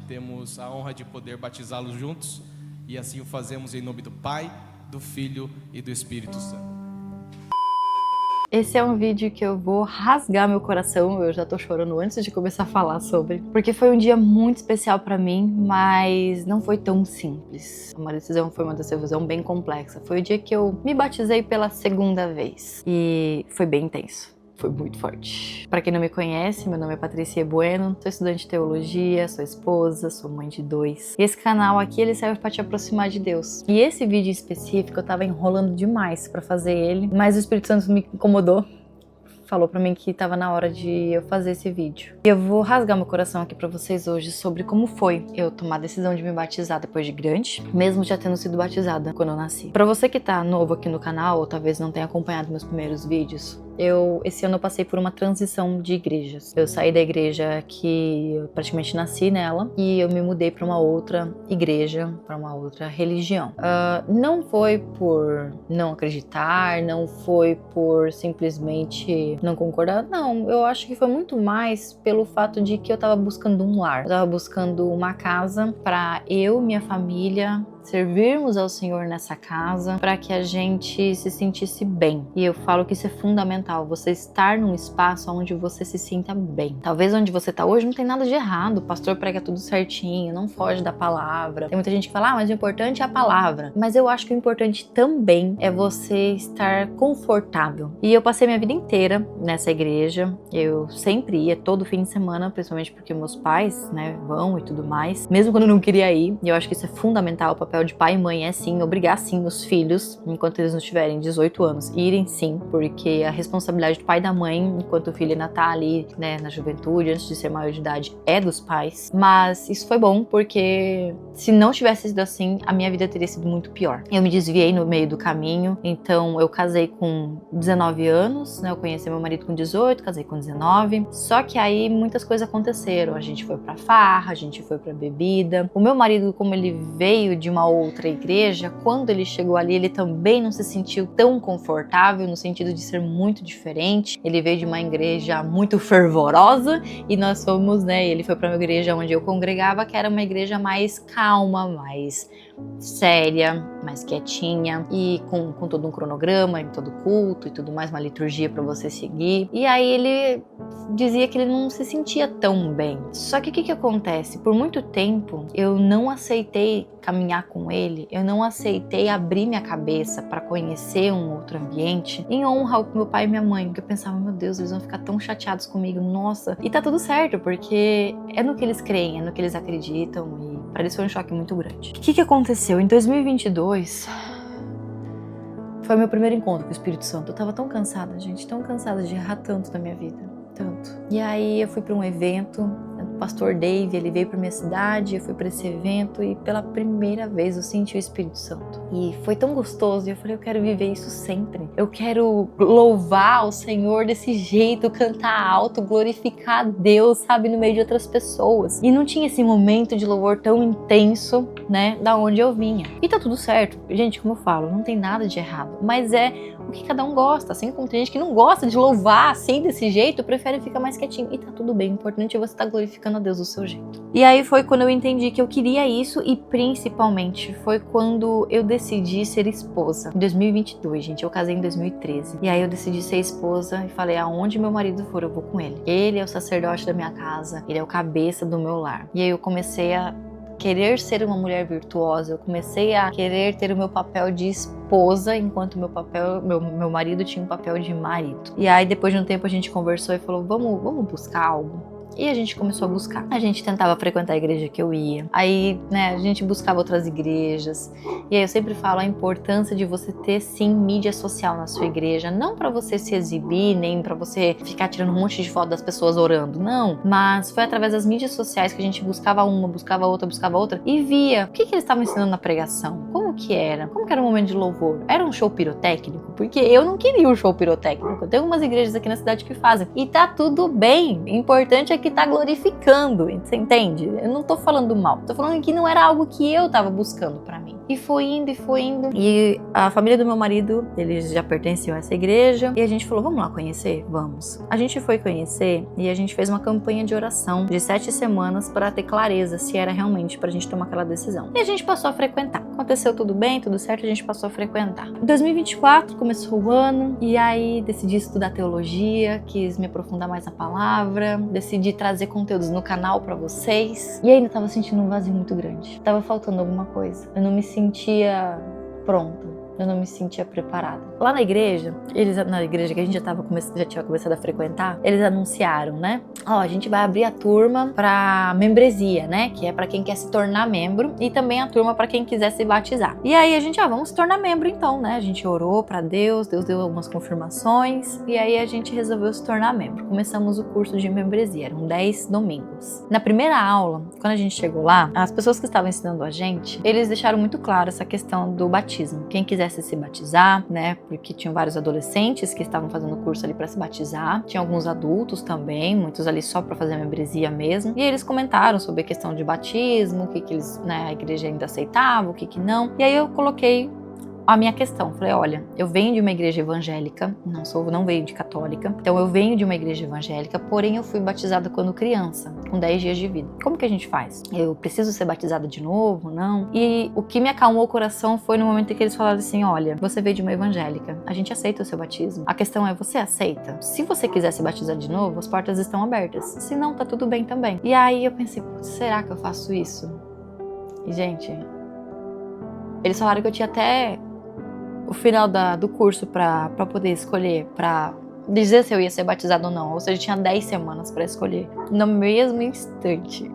temos a honra de poder batizá-los juntos, e assim o fazemos em nome do Pai, do Filho e do Espírito Santo. Esse é um vídeo que eu vou rasgar meu coração, eu já tô chorando antes de começar a falar sobre, porque foi um dia muito especial pra mim, mas não foi tão simples. Foi uma decisão bem complexa. Foi o dia que eu me batizei pela segunda vez e foi bem intenso. Foi muito forte. Pra quem não me conhece, meu nome é Patrícia Bueno, sou estudante de teologia, sou esposa, sou mãe de 2. E esse canal aqui, ele serve pra te aproximar de Deus. E esse vídeo em específico, eu tava enrolando demais pra fazer ele, mas o Espírito Santo me incomodou. Falou pra mim que tava na hora de eu fazer esse vídeo. E eu vou rasgar meu coração aqui pra vocês hoje sobre como foi eu tomar a decisão de me batizar depois de grande, mesmo já tendo sido batizada quando eu nasci. Pra você que tá novo aqui no canal, ou talvez não tenha acompanhado meus primeiros vídeos, esse ano eu passei por uma transição de igrejas. Eu saí da igreja que eu praticamente nasci nela e eu me mudei pra uma outra igreja, pra uma outra religião. Não foi por não acreditar, não foi por simplesmente não concordar, não. Eu acho que foi muito mais pelo fato de que eu tava buscando um lar. Eu tava buscando uma casa pra eu, minha família, servirmos ao Senhor nessa casa, para que a gente se sentisse bem. E eu falo que isso é fundamental, você estar num espaço onde você se sinta bem. Talvez onde você tá hoje não tem nada de errado, o pastor prega tudo certinho, não foge da palavra. Tem muita gente que fala, mas o importante é a palavra. Mas eu acho que o importante também é você estar confortável. E eu passei minha vida inteira nessa igreja, eu sempre ia, todo fim de semana, principalmente porque meus pais, né, vão e tudo mais, mesmo quando eu não queria ir. E eu acho que isso é fundamental, o papel de pai e mãe é sim, obrigar sim os filhos, enquanto eles não tiverem 18 anos, irem sim, porque a responsabilidade do pai e da mãe, enquanto o filho ainda tá ali, né, na juventude, antes de ser maior de idade, é dos pais. Mas isso foi bom, porque se não tivesse sido assim, a minha vida teria sido muito pior. Eu me desviei no meio do caminho, então eu casei com 19 anos, né, eu conheci meu marido com 18, casei com 19, só que aí muitas coisas aconteceram, a gente foi pra farra, a gente foi pra bebida. O meu marido, como ele veio de uma outra igreja, quando ele chegou ali, ele também não se sentiu tão confortável, no sentido de ser muito diferente. Ele veio de uma igreja muito fervorosa e nós fomos, né, ele foi para uma igreja onde eu congregava, que era uma igreja mais calma, mais séria, mais quietinha e com todo um cronograma em todo culto e tudo mais, uma liturgia para você seguir. E aí ele dizia que ele não se sentia tão bem. Só que o que acontece? Por muito tempo eu não aceitei caminhar com ele, eu não aceitei abrir minha cabeça para conhecer um outro ambiente em honra ao meu pai e minha mãe, porque eu pensava, meu Deus, eles vão ficar tão chateados comigo, nossa. E tá tudo certo, porque é no que eles creem, é no que eles acreditam e para eles foi um choque muito grande. O que aconteceu? Em 2022 foi meu primeiro encontro com o Espírito Santo. Eu tava tão cansada, gente, tão cansada de errar tanto na minha vida, tanto. E aí eu fui para um evento, o pastor Dave, ele veio para minha cidade, eu fui para esse evento e pela primeira vez eu senti o Espírito Santo. E foi tão gostoso e eu falei, eu quero viver isso sempre. Eu quero louvar o Senhor desse jeito, cantar alto, glorificar a Deus, sabe, no meio de outras pessoas. E não tinha esse momento de louvor tão intenso, né, da onde eu vinha. E tá tudo certo. Gente, como eu falo, não tem nada de errado, mas é o que cada um gosta, assim como tem gente que não gosta de louvar assim desse jeito, prefere ficar mais quietinho. E tá tudo bem, o importante é você estar glorificando a Deus do seu jeito. E aí foi quando eu entendi que eu queria isso e principalmente foi quando eu decidi ser esposa. Em 2022, gente, eu casei em 2013. E aí eu decidi ser esposa e falei, aonde meu marido for, eu vou com ele. Ele é o sacerdote da minha casa, ele é o cabeça do meu lar. E aí eu comecei a querer ser uma mulher virtuosa, eu comecei a querer ter o meu papel de esposa, enquanto meu marido tinha um papel de marido. E aí depois de um tempo a gente conversou e falou, vamos buscar algo. E a gente começou a buscar. A gente tentava frequentar a igreja que eu ia. Aí, né, a gente buscava outras igrejas. E aí eu sempre falo a importância de você ter, sim, mídia social na sua igreja. Não pra você se exibir, nem pra você ficar tirando um monte de foto das pessoas orando. Não. Mas foi através das mídias sociais que a gente buscava uma, buscava outra. E via o que eles estavam ensinando na pregação. Como que era? Como que era o momento de louvor? Era um show pirotécnico? Porque eu não queria um show pirotécnico. Tem algumas igrejas aqui na cidade que fazem. E tá tudo bem. O importante é que tá glorificando, você entende? Eu não tô falando mal, tô falando que não era algo que eu tava buscando pra mim. E foi indo, e foi indo. E a família do meu marido, eles já pertenciam a essa igreja. E a gente falou, vamos lá conhecer? Vamos. A gente foi conhecer e a gente fez uma campanha de oração de 7 semanas para ter clareza se era realmente pra gente tomar aquela decisão. E a gente passou a frequentar. Aconteceu tudo bem, tudo certo, a gente passou a frequentar. Em 2024 começou o ano e aí decidi estudar teologia, quis me aprofundar mais na palavra, decidi trazer conteúdos no canal pra vocês. E ainda tava sentindo um vazio muito grande. Tava faltando alguma coisa. Eu não me sentia pronta. Eu não me sentia preparada. Lá na igreja que a gente já tinha começado a frequentar, eles anunciaram, né? Ó, a gente vai abrir a turma pra membresia, né? Que é pra quem quer se tornar membro, e também a turma pra quem quiser se batizar. E aí a gente, vamos se tornar membro então, né? A gente orou pra Deus, Deus deu algumas confirmações, e aí a gente resolveu se tornar membro. Começamos o curso de membresia, eram 10 domingos. Na primeira aula, quando a gente chegou lá, as pessoas que estavam ensinando a gente, eles deixaram muito claro essa questão do batismo. Quem quisesse se batizar, né? Porque tinham vários adolescentes que estavam fazendo o curso ali para se batizar. Tinha alguns adultos também, muitos ali só para fazer a membresia mesmo. E eles comentaram sobre a questão de batismo, o que eles, né, a igreja ainda aceitava, o que não. E aí eu coloquei a minha questão, falei, olha, eu venho de uma igreja evangélica, não venho de católica, então eu venho de uma igreja evangélica, porém eu fui batizada quando criança, com 10 dias de vida. Como que a gente faz? Eu preciso ser batizada de novo? Não? E o que me acalmou o coração foi no momento em que eles falaram assim, olha, você veio de uma evangélica, a gente aceita o seu batismo. A questão é, você aceita? Se você quiser se batizar de novo, as portas estão abertas. Se não, tá tudo bem também. E aí eu pensei, será que eu faço isso? E gente, eles falaram que eu tinha até o final do curso pra poder escolher, pra dizer se eu ia ser batizado ou não. Ou seja, tinha 10 semanas pra escolher. No mesmo instante,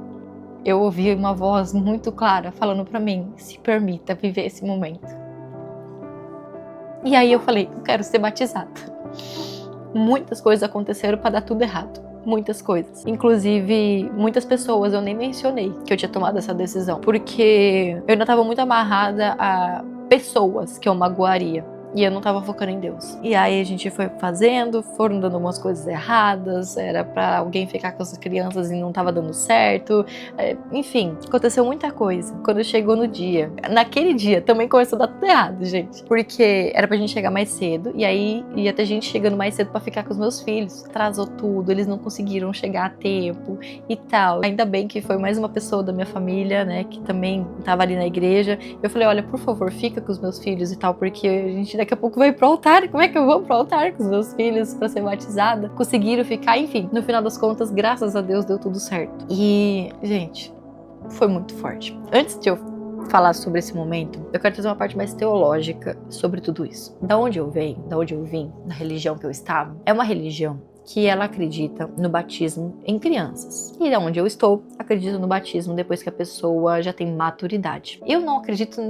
eu ouvi uma voz muito clara falando pra mim, se permita viver esse momento. E aí eu falei, eu quero ser batizada. Muitas coisas aconteceram pra dar tudo errado. Muitas coisas. Inclusive, muitas pessoas eu nem mencionei que eu tinha tomado essa decisão. Porque eu ainda tava muito amarrada a pessoas que eu magoaria. E eu não tava focando em Deus. E aí a gente foi fazendo, foram dando umas coisas erradas, era pra alguém ficar com as crianças e não tava dando certo. Enfim, aconteceu muita coisa. Quando chegou no dia, naquele dia também começou a dar tudo errado, gente. Porque era pra gente chegar mais cedo, e aí ia ter gente chegando mais cedo pra ficar com os meus filhos. Atrasou tudo, eles não conseguiram chegar a tempo e tal. Ainda bem que foi mais uma pessoa da minha família, né, que também tava ali na igreja. Eu falei, olha, por favor, fica com os meus filhos e tal, porque a gente daqui a pouco vai pro altar, como é que eu vou pro altar com os meus filhos pra ser batizada? Conseguiram ficar, enfim, no final das contas, graças a Deus, deu tudo certo. E, gente, foi muito forte. Antes de eu falar sobre esse momento, eu quero trazer uma parte mais teológica sobre tudo isso. Da onde eu venho, da onde eu vim, da religião que eu estava, é uma religião que ela acredita no batismo em crianças. E da onde eu estou, acredito no batismo depois que a pessoa já tem maturidade. Eu não acredito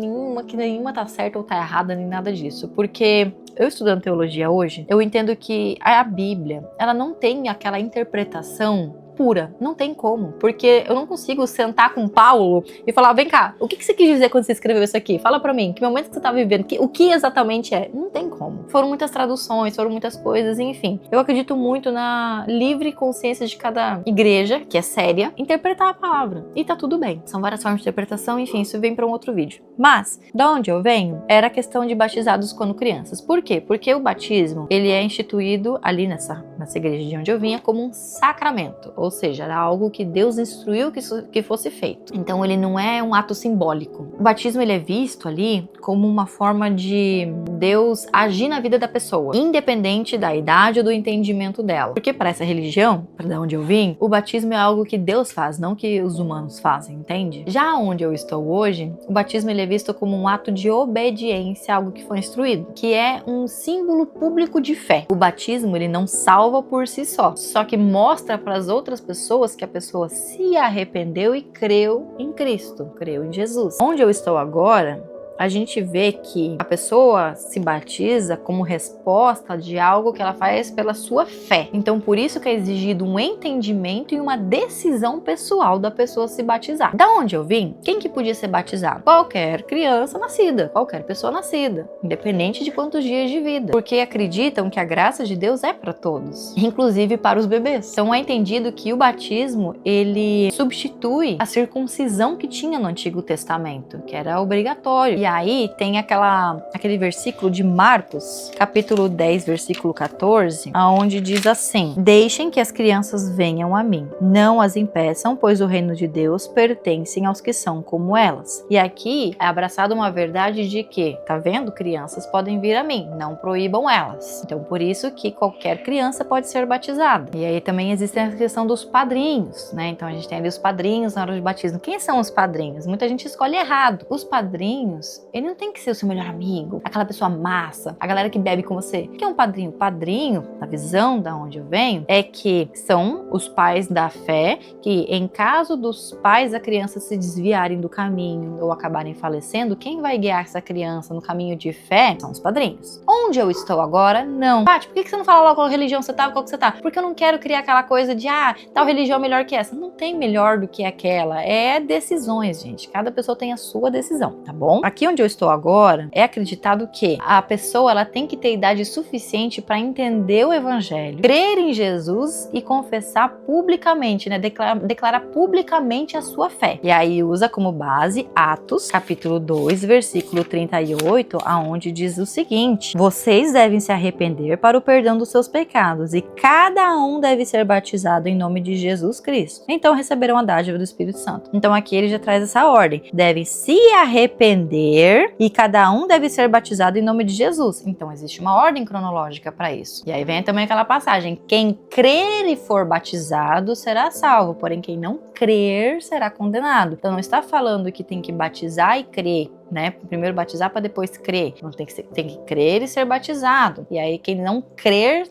que nenhuma tá certa ou tá errada, nem nada disso, porque eu estudando teologia hoje, eu entendo que a Bíblia, ela não tem aquela interpretação pura, não tem como, porque eu não consigo sentar com Paulo e falar, vem cá, o que você quis dizer quando você escreveu isso aqui? Fala pra mim, que momento que você tá vivendo, o que exatamente é? Não tem como. Foram muitas traduções, foram muitas coisas, enfim. Eu acredito muito na livre consciência de cada igreja, que é séria, interpretar a palavra. E tá tudo bem. São várias formas de interpretação, enfim, isso vem pra um outro vídeo. Mas, da onde eu venho, era a questão de batizados quando crianças. Por quê? Porque o batismo, ele é instituído ali nessa igreja de onde eu vinha como um sacramento. Ou seja, era algo que Deus instruiu que fosse feito. Então ele não é um ato simbólico. O batismo ele é visto ali como uma forma de Deus agir na vida da pessoa, independente da idade ou do entendimento dela. Porque para essa religião, para onde eu vim, o batismo é algo que Deus faz, não que os humanos fazem, entende? Já onde eu estou hoje, o batismo ele é visto como um ato de obediência a algo que foi instruído, que é um símbolo público de fé. O batismo ele não salva por si só que mostra para as outras pessoas que a pessoa se arrependeu e creu em Cristo, creu em Jesus. Onde eu estou agora, a gente vê que a pessoa se batiza como resposta de algo que ela faz pela sua fé. Então, por isso que é exigido um entendimento e uma decisão pessoal da pessoa se batizar. Da onde eu vim? Quem que podia ser batizado? Qualquer criança nascida, qualquer pessoa nascida, independente de quantos dias de vida, porque acreditam que a graça de Deus é para todos, inclusive para os bebês. Então, é entendido que o batismo, ele substitui a circuncisão que tinha no Antigo Testamento, que era obrigatório. E aí tem aquele versículo de Marcos, capítulo 10, versículo 14, onde diz assim: deixem que as crianças venham a mim, não as impeçam, pois o reino de Deus pertence aos que são como elas. E aqui é abraçada uma verdade de que, tá vendo? Crianças podem vir a mim, não proíbam elas. Então por isso que qualquer criança pode ser batizada. E aí também existe a questão dos padrinhos, né? Então a gente tem ali os padrinhos na hora de batismo. Quem são os padrinhos? Muita gente escolhe errado. Os padrinhos, ele não tem que ser o seu melhor amigo, aquela pessoa massa, a galera que bebe com você. O que é um padrinho? Padrinho, na visão da onde eu venho, é que são os pais da fé que, em caso dos pais da criança se desviarem do caminho ou acabarem falecendo, quem vai guiar essa criança no caminho de fé são os padrinhos. Onde eu estou agora, não. Paty, por que você não fala logo qual religião você tá, qual que você tá? Porque eu não quero criar aquela coisa de, tal religião é melhor que essa. Não tem melhor do que aquela. É decisões, gente. Cada pessoa tem a sua decisão, tá bom? Aqui onde eu estou agora, é acreditado que a pessoa, ela tem que ter idade suficiente para entender o evangelho, crer em Jesus e confessar publicamente, né? Declarar publicamente a sua fé. E aí usa como base Atos, capítulo 2, versículo 38, aonde diz o seguinte: vocês devem se arrepender para o perdão dos seus pecados e cada um deve ser batizado em nome de Jesus Cristo. Então receberão a dádiva do Espírito Santo. Então aqui ele já traz essa ordem. Devem se arrepender e cada um deve ser batizado em nome de Jesus. Então existe uma ordem cronológica para isso. E aí vem também aquela passagem: quem crer e for batizado será salvo, porém quem não crer será condenado. Então não está falando que tem que batizar e crer, né? Primeiro batizar para depois crer. Não tem que crer e ser batizado. E aí quem não crer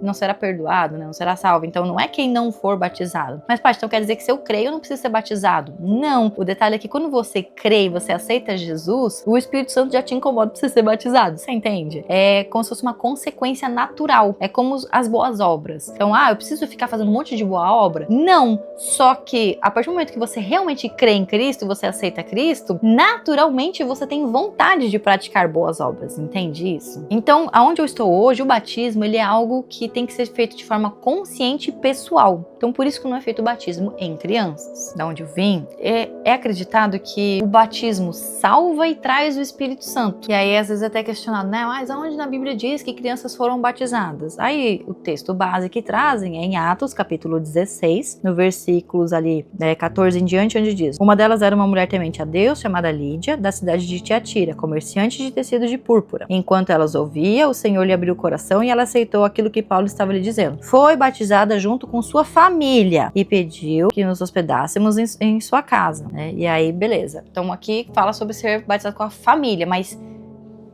não será perdoado, né? Não será salvo. Então não é quem não for batizado. Mas Paty, então quer dizer que se eu creio eu não preciso ser batizado? Não. O detalhe é que quando você crê e você aceita Jesus, o Espírito Santo já te incomoda para você ser batizado. Você entende? É como se fosse uma consequência natural. É como as boas obras. Então, eu preciso ficar fazendo um monte de boa obra? Não. Só que a partir do momento que você realmente crê em Cristo e você aceita Cristo, naturalmente você tem vontade de praticar boas obras, entende isso? Então, aonde eu estou hoje, o batismo, ele é algo que tem que ser feito de forma consciente e pessoal. Então, por isso que não é feito o batismo em crianças. Da onde eu vim, é acreditado que o batismo salva e traz o Espírito Santo. E aí, às vezes, até questionado, né? Mas aonde na Bíblia diz que crianças foram batizadas? Aí, o texto base que trazem é em Atos, capítulo 16, no versículos ali, 14 em diante, onde diz: uma delas era uma mulher temente a Deus, chamada Lídia, da cidade de Tiatira, comerciante de tecido de púrpura. Enquanto elas ouvia, o Senhor lhe abriu o coração e ela aceitou aquilo que Paulo estava lhe dizendo. Foi batizada junto com sua família e pediu que nos hospedássemos em sua casa, né? E aí, beleza. Então aqui fala sobre ser batizado com a família, mas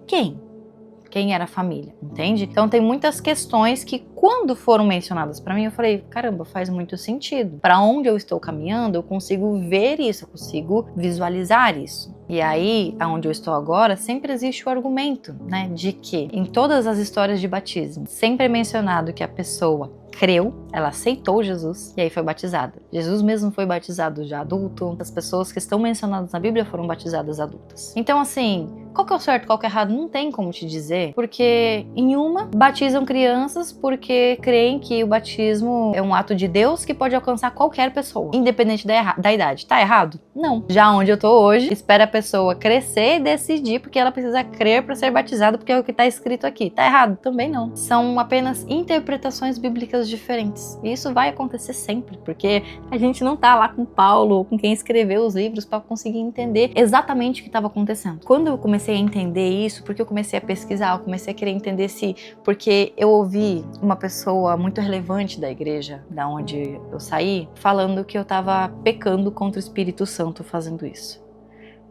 quem? Quem era a família, entende? Então tem muitas questões que quando foram mencionadas para mim, eu falei, caramba, faz muito sentido. Para onde eu estou caminhando, eu consigo ver isso, eu consigo visualizar isso. E aí, aonde eu estou agora, sempre existe o argumento, né, de que em todas as histórias de batismo, sempre é mencionado que a pessoa creu, ela aceitou Jesus e aí foi batizada. Jesus mesmo foi batizado já adulto. As pessoas que estão mencionadas na Bíblia foram batizadas adultas. Então, assim, qual que é o certo, qual que é o errado? Não tem como te dizer, porque em uma batizam crianças porque creem que o batismo é um ato de Deus que pode alcançar qualquer pessoa, independente da idade. Tá errado? Não. Já onde eu tô hoje, espera a pessoa crescer e decidir porque ela precisa crer para ser batizada, porque é o que tá escrito aqui. Tá errado? Também não. São apenas interpretações bíblicas diferentes. E isso vai acontecer sempre, porque a gente não tá lá com Paulo ou com quem escreveu os livros para conseguir entender exatamente o que estava acontecendo. Quando eu comecei a entender isso, porque eu comecei a pesquisar, eu comecei a querer entender porque eu ouvi uma pessoa muito relevante da igreja, da onde eu saí, falando que eu tava pecando contra o Espírito Santo fazendo isso.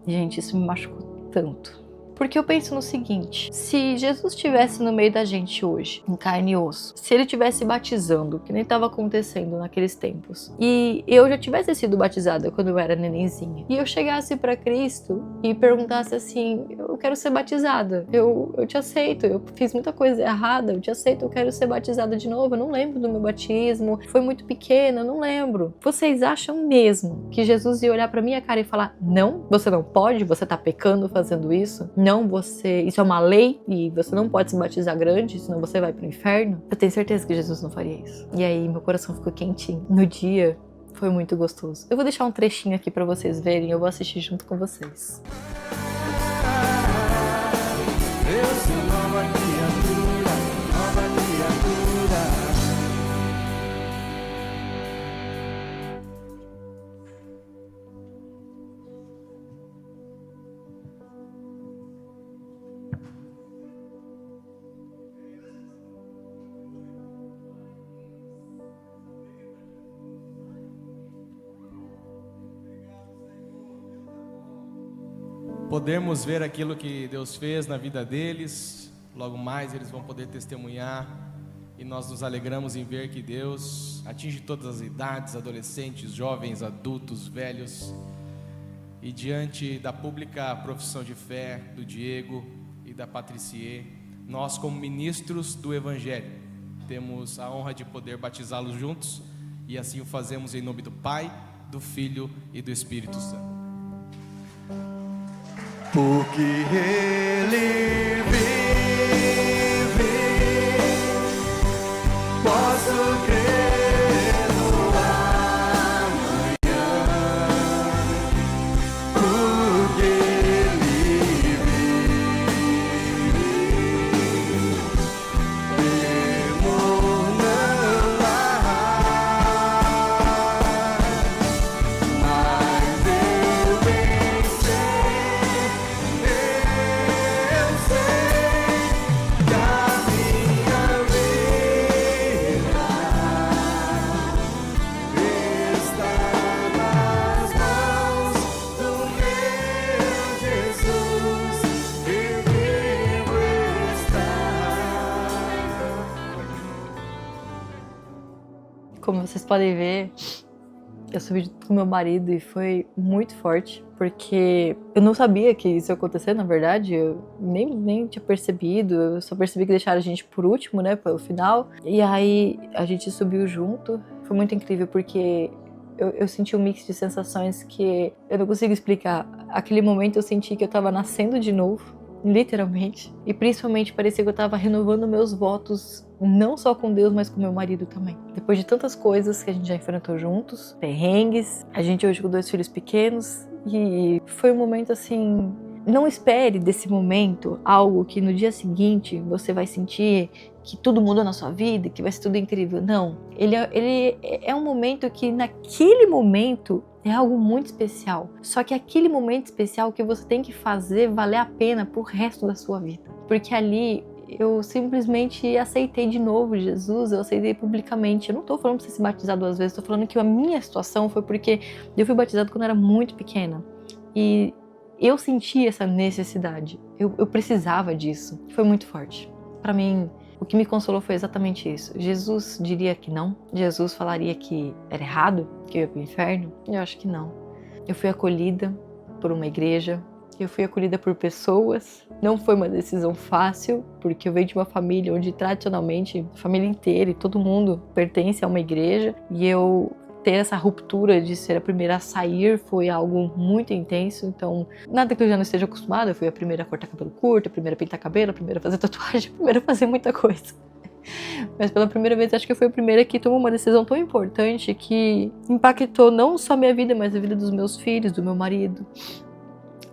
Gente, isso me machucou tanto. Porque eu penso no seguinte, se Jesus estivesse no meio da gente hoje, em carne e osso, se ele estivesse batizando, que nem estava acontecendo naqueles tempos, e eu já tivesse sido batizada quando eu era nenenzinha, e eu chegasse para Cristo e perguntasse assim, eu quero ser batizada, eu te aceito, eu fiz muita coisa errada, eu te aceito, eu quero ser batizada de novo, eu não lembro do meu batismo, foi muito pequena, eu não lembro. Vocês acham mesmo que Jesus ia olhar para minha cara e falar, não, você não pode, você tá pecando fazendo isso? Não, isso é uma lei e você não pode se batizar grande, senão você vai pro inferno. Eu tenho certeza que Jesus não faria isso. E aí meu coração ficou quentinho. No dia foi muito gostoso. Eu vou deixar um trechinho aqui pra vocês verem, eu vou assistir junto com vocês. podermos ver aquilo que Deus fez na vida deles. Logo mais eles vão poder testemunhar, e nós nos alegramos em ver que Deus atinge todas as idades, adolescentes, jovens, adultos, velhos. E diante da pública profissão de fé do Diego e da Patricie, nós, como ministros do Evangelho, temos a honra de poder batizá-los juntos, e assim o fazemos em nome do Pai, do Filho e do Espírito Santo. Porque Ele vive, posso crer no amanhã. Porque Ele vive, temor não há. Mas eu bem sei que a minha vida está nas mãos do meu Jesus, e vivo está. Como vocês podem ver, eu subi com meu marido e foi muito forte, porque eu não sabia que isso ia acontecer, na verdade, eu nem tinha percebido, eu só percebi que deixaram a gente por último, né, pelo final, e aí a gente subiu junto. Foi muito incrível, porque eu senti um mix de sensações que eu não consigo explicar. Aquele momento eu senti que eu tava nascendo de novo, literalmente, e principalmente parecia que eu tava renovando meus votos, não só com Deus, mas com meu marido também. Depois de tantas coisas que a gente já enfrentou juntos, perrengues, a gente hoje com 2 filhos pequenos, e foi um momento assim, não espere desse momento algo que no dia seguinte você vai sentir que tudo mudou na sua vida, que vai ser tudo incrível. Não, ele é um momento que naquele momento é algo muito especial. Só que aquele momento especial que você tem que fazer valer a pena pro resto da sua vida. Porque ali eu simplesmente aceitei de novo Jesus, eu aceitei publicamente. Eu não tô falando pra você se batizar 2 vezes, tô falando que a minha situação foi porque eu fui batizado quando eu era muito pequena. E eu senti essa necessidade, eu precisava disso. Foi muito forte. Pra mim, o que me consolou foi exatamente isso. Jesus diria que não? Jesus falaria que era errado, que eu ia pro inferno? Eu acho que não. Eu fui acolhida por uma igreja, eu fui acolhida por pessoas. Não foi uma decisão fácil, porque eu venho de uma família onde tradicionalmente a família inteira e todo mundo pertence a uma igreja, e eu ter essa ruptura de ser a primeira a sair foi algo muito intenso. Então, nada que eu já não esteja acostumada. Eu fui a primeira a cortar cabelo curto, a primeira a pintar cabelo, a primeira a fazer tatuagem, a primeira a fazer muita coisa. Mas pela primeira vez, acho que eu fui a primeira que tomou uma decisão tão importante que impactou não só a minha vida, mas a vida dos meus filhos, do meu marido.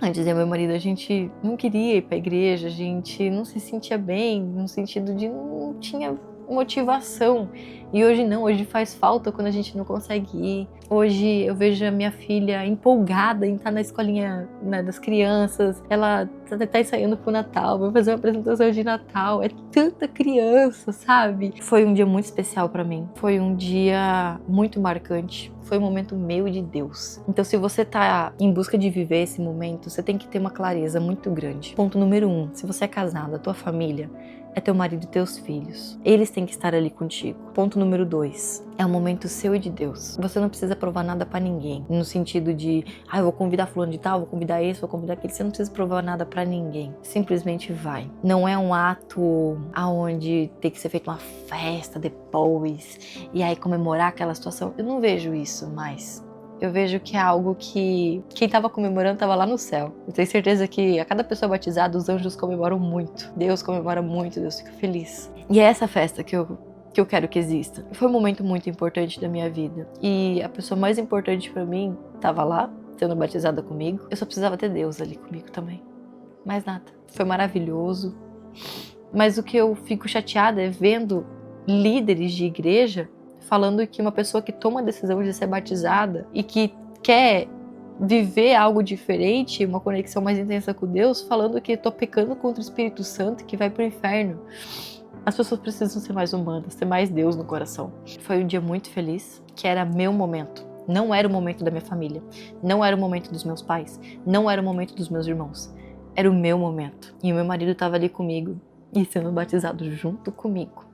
Antes eu e meu marido, a gente não queria ir pra igreja, a gente não se sentia bem, no sentido de não tinha motivação. E hoje não, hoje faz falta quando a gente não consegue ir. Hoje eu vejo a minha filha empolgada em estar na escolinha, né, das crianças. Ela tá ensaiando pro Natal, vai fazer uma apresentação de Natal. É tanta criança, sabe? Foi um dia muito especial pra mim. Foi um dia muito marcante. Foi um momento meu e de Deus. Então, se você tá em busca de viver esse momento, você tem que ter uma clareza muito grande. Ponto número 1, se você é casado, a tua família é teu marido e teus filhos. Eles têm que estar ali contigo. Ponto número 2, é um momento seu e de Deus. Você não precisa provar nada pra ninguém. No sentido de, eu vou convidar fulano de tal, vou convidar esse, vou convidar aquele. Você não precisa provar nada pra ninguém. Simplesmente vai. Não é um ato aonde tem que ser feita uma festa depois e aí comemorar aquela situação. Eu não vejo isso mais. Eu vejo que é algo que quem estava comemorando estava lá no céu. Eu tenho certeza que a cada pessoa batizada, os anjos comemoram muito. Deus comemora muito, Deus fica feliz. E é essa festa que eu quero que exista. Foi um momento muito importante da minha vida. E a pessoa mais importante para mim estava lá, sendo batizada comigo. Eu só precisava ter Deus ali comigo também. Mais nada. Foi maravilhoso. Mas o que eu fico chateada é vendo líderes de igreja falando que uma pessoa que toma a decisão de ser batizada e que quer viver algo diferente, uma conexão mais intensa com Deus, falando que tô pecando contra o Espírito Santo e que vai pro inferno. As pessoas precisam ser mais humanas, ter mais Deus no coração. Foi um dia muito feliz, que era meu momento. Não era o momento da minha família, não era o momento dos meus pais, não era o momento dos meus irmãos. Era o meu momento. E o meu marido estava ali comigo e sendo batizado junto comigo.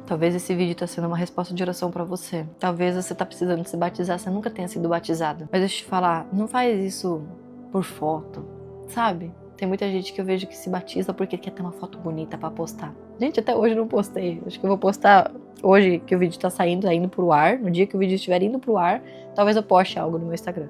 Talvez esse vídeo está sendo uma resposta de oração para você. Talvez você está precisando se batizar, você nunca tenha sido batizado. Mas deixa eu te falar, não faz isso por foto, sabe? Tem muita gente que eu vejo que se batiza porque quer ter uma foto bonita para postar. Gente, até hoje eu não postei. Acho que eu vou postar hoje que o vídeo tá indo pro ar. No dia que o vídeo estiver indo pro ar, talvez eu poste algo no meu Instagram.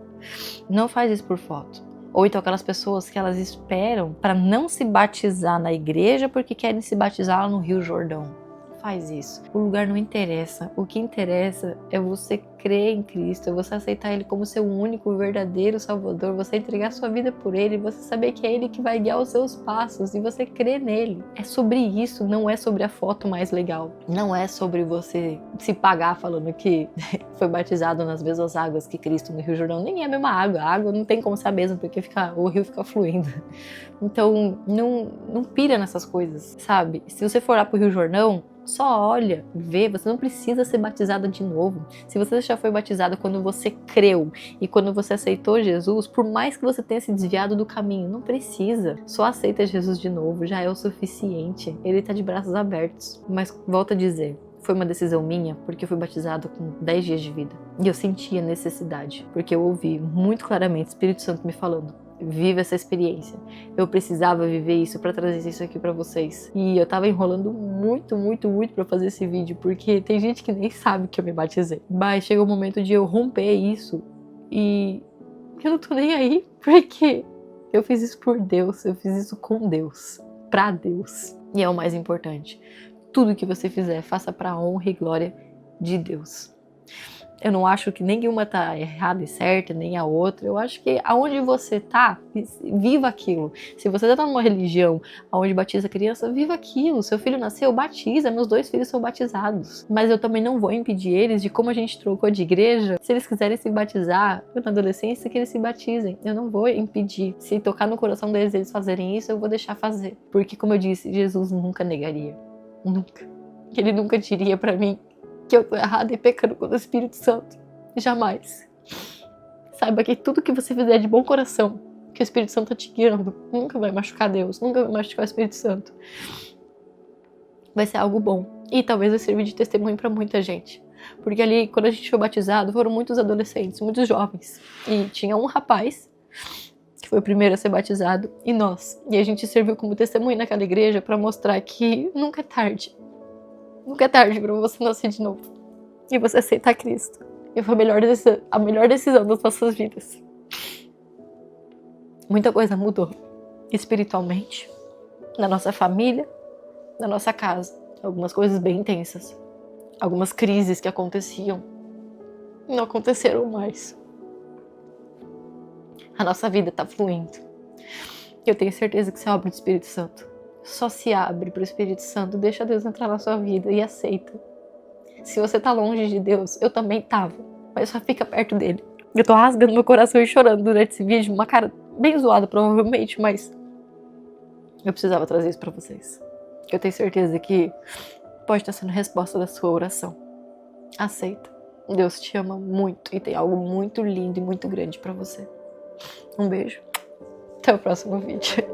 Não faz isso por foto. Ou então aquelas pessoas que elas esperam para não se batizar na igreja porque querem se batizar lá no Rio Jordão. Faz isso. O lugar não interessa. O que interessa é você crer em Cristo, é você aceitar Ele como seu único, verdadeiro Salvador, você entregar sua vida por Ele, você saber que é Ele que vai guiar os seus passos e você crer nele. É sobre isso, não é sobre a foto mais legal. Não é sobre você se pagar falando que foi batizado nas mesmas águas que Cristo no Rio Jordão. Nem é a mesma água. A água não tem como ser a mesma porque o rio fica fluindo. Então, não pira nessas coisas, sabe? Se você for lá pro Rio Jordão, só olha, vê, você não precisa ser batizada de novo. Se você já foi batizada quando você creu e quando você aceitou Jesus, por mais que você tenha se desviado do caminho, não precisa. Só aceita Jesus de novo, já é o suficiente. Ele tá de braços abertos. Mas volto a dizer, foi uma decisão minha, porque eu fui batizada com 10 dias de vida. E eu sentia necessidade, porque eu ouvi muito claramente o Espírito Santo me falando: viva essa experiência. Eu precisava viver isso pra trazer isso aqui pra vocês. E eu tava enrolando muito pra fazer esse vídeo, porque tem gente que nem sabe que eu me batizei. Mas chega o momento de eu romper isso e eu não tô nem aí, porque eu fiz isso por Deus, eu fiz isso com Deus, pra Deus. E é o mais importante. Tudo que você fizer, faça pra honra e glória de Deus. Eu não acho que nenhuma tá errada e certa, nem a outra. Eu acho que aonde você tá, viva aquilo. Se você tá numa religião onde batiza criança, viva aquilo. Seu filho nasceu, batiza. Meus 2 filhos são batizados. Mas eu também não vou impedir eles de, como a gente trocou de igreja, se eles quiserem se batizar na adolescência, que eles se batizem. Eu não vou impedir. Se tocar no coração deles eles fazerem isso, eu vou deixar fazer. Porque, como eu disse, Jesus nunca negaria. Nunca. Ele nunca diria pra mim que eu tô errada e pecando contra o Espírito Santo. Jamais. Saiba que tudo que você fizer de bom coração, que o Espírito Santo tá te guiando, nunca vai machucar Deus, nunca vai machucar o Espírito Santo. Vai ser algo bom. E talvez vai servir de testemunho pra muita gente. Porque ali, quando a gente foi batizado, foram muitos adolescentes, muitos jovens. E tinha um rapaz que foi o primeiro a ser batizado, e nós. E a gente serviu como testemunho naquela igreja pra mostrar que nunca é tarde. Nunca é tarde pra você nascer de novo. E você aceitar Cristo. E foi a melhor decisão das nossas vidas. Muita coisa mudou. Espiritualmente. Na nossa família. Na nossa casa. Algumas coisas bem intensas. Algumas crises que aconteciam. Não aconteceram mais. A nossa vida tá fluindo. Eu tenho certeza que você é obra do Espírito Santo. Só se abre para o Espírito Santo, deixa Deus entrar na sua vida e aceita. Se você tá longe de Deus, eu também tava, mas só fica perto dele. Eu tô rasgando meu coração e chorando durante esse vídeo, uma cara bem zoada provavelmente, mas eu precisava trazer isso pra vocês. Eu tenho certeza que pode estar sendo resposta da sua oração. Aceita. Deus te ama muito e tem algo muito lindo e muito grande pra você. Um beijo. Até o próximo vídeo.